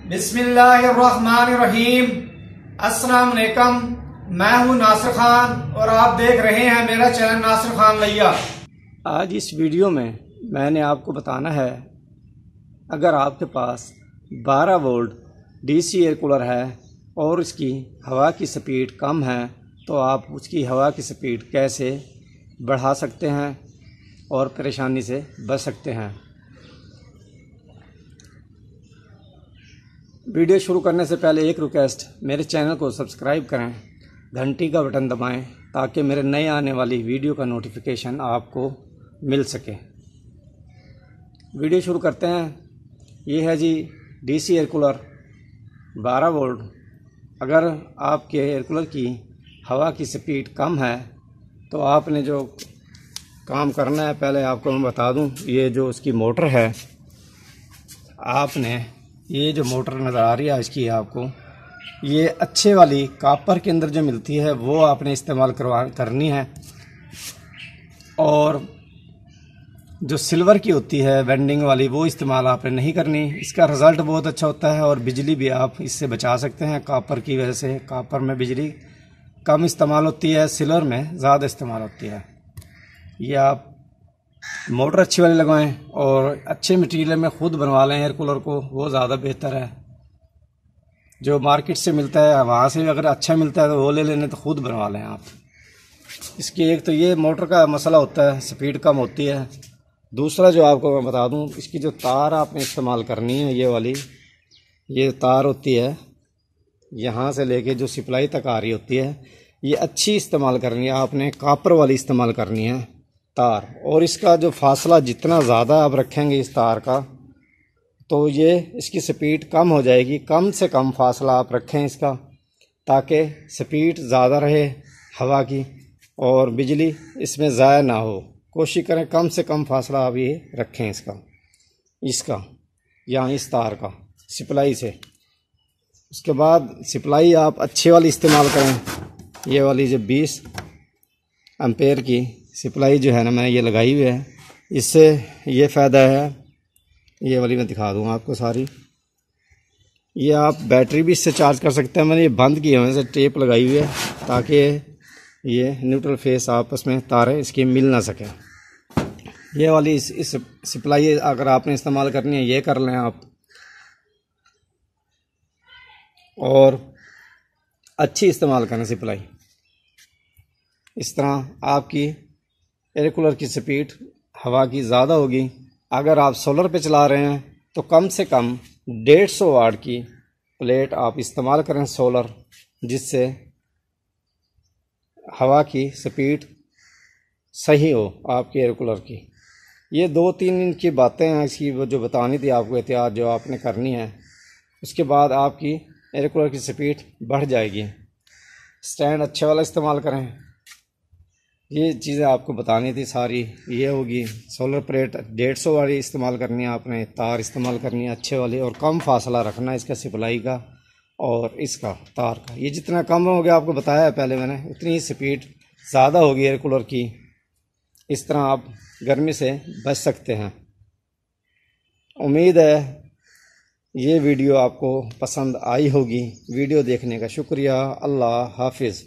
बिस्मिल्लाहिर्रहमानिर्रहीम। अस्सलाम वालेकुम। मैं हूं नासिर खान और आप देख रहे हैं मेरा चैनल नासिर खान लैया। आज इस वीडियो में मैंने आपको बताना है, अगर आपके पास 12 वोल्ट डीसी एयर कूलर है और इसकी हवा की स्पीड कम है तो आप उसकी हवा की स्पीड कैसे बढ़ा सकते हैं और परेशानी से बच सकते हैं। वीडियो शुरू करने से पहले एक रिक्वेस्ट, मेरे चैनल को सब्सक्राइब करें, घंटी का बटन दबाएं ताकि मेरे नए आने वाली वीडियो का नोटिफिकेशन आपको मिल सके। वीडियो शुरू करते हैं। ये है जी डीसी एयर कूलर 12 वोल्ट। अगर आपके एयर कूलर की हवा की स्पीड कम है तो आपने जो काम करना है, पहले आपको मैं बता दूं, ये जो उसकी मोटर है, आपने ये जो मोटर नज़र आ रही है इसकी, आपको ये अच्छे वाली कॉपर के अंदर जो मिलती है वो आपने इस्तेमाल करनी है, और जो सिल्वर की होती है वेंडिंग वाली वो इस्तेमाल आपने नहीं करनी। इसका रिज़ल्ट बहुत अच्छा होता है और बिजली भी आप इससे बचा सकते हैं। कॉपर की वजह से कॉपर में बिजली कम इस्तेमाल होती है, सिल्वर में ज़्यादा इस्तेमाल होती है। ये आप मोटर अच्छी वाली लगवाएं और अच्छे मटेरियल में ख़ुद बनवा लें एयर कूलर को, वो ज़्यादा बेहतर है। जो मार्केट से मिलता है वहाँ से अगर अच्छा मिलता है तो वो ले लेने, तो ख़ुद बनवा लें आप। इसकी एक तो ये मोटर का मसला होता है, स्पीड कम होती है। दूसरा जो आपको मैं बता दूं, इसकी जो तार आपने इस्तेमाल करनी है, ये वाली ये तार होती है, यहाँ से लेके जो सप्लाई तक आ रही होती है, ये अच्छी इस्तेमाल करनी है। आपने कॉपर वाली इस्तेमाल करनी है तार, और इसका जो फासला जितना ज़्यादा आप रखेंगे इस तार का, तो ये इसकी स्पीड कम हो जाएगी। कम से कम फासला आप रखें इसका, ताकि स्पीड ज़्यादा रहे हवा की और बिजली इसमें ज़ाया ना हो। कोशिश करें कम से कम फासला आप ये रखें इसका या इस तार का सप्लाई से। उसके बाद सप्लाई आप अच्छी वाली इस्तेमाल करें। ये वाली जो 20 एम्पेयर की सप्लाई जो है ना, मैंने ये लगाई हुई है। इससे ये फ़ायदा है, ये वाली मैं दिखा दूँगा आपको सारी। ये आप बैटरी भी इससे चार्ज कर सकते हैं। मैंने ये बंद किए हुए हैं, टेप लगाई हुई है ताकि ये न्यूट्रल फेस आपस में तारें इसकी मिल ना सकें। ये वाली इस सप्लाई अगर आपने इस्तेमाल करनी है ये कर लें आप, और अच्छी इस्तेमाल करें सप्लाई। इस तरह आपकी एयर कूलर की स्पीड हवा की ज़्यादा होगी। अगर आप सोलर पे चला रहे हैं तो कम से कम 150 वाट की प्लेट आप इस्तेमाल करें सोलर, जिससे हवा की स्पीड सही हो आपके एयर कूलर की। ये 2-3 दिन की बातें हैं इसकी, वो जो बतानी थी आपको, एहतियात जो आपने करनी है। उसके बाद आपकी एयर कूलर की स्पीड बढ़ जाएगी। स्टैंड अच्छे वाला इस्तेमाल करें। ये चीज़ें आपको बतानी थी सारी। ये होगी सोलर प्लेट 150 वाली इस्तेमाल करनी है आपने, तार इस्तेमाल करनी है अच्छे वाली, और कम फासला रखना है इसका सप्लाई का और इसका तार का। ये जितना कम हो गया, आपको बताया है पहले मैंने, उतनी ही स्पीड ज़्यादा होगी एयर कूलर की। इस तरह आप गर्मी से बच सकते हैं। उम्मीद है ये वीडियो आपको पसंद आई होगी। वीडियो देखने का शुक्रिया। अल्लाह हाफिज़।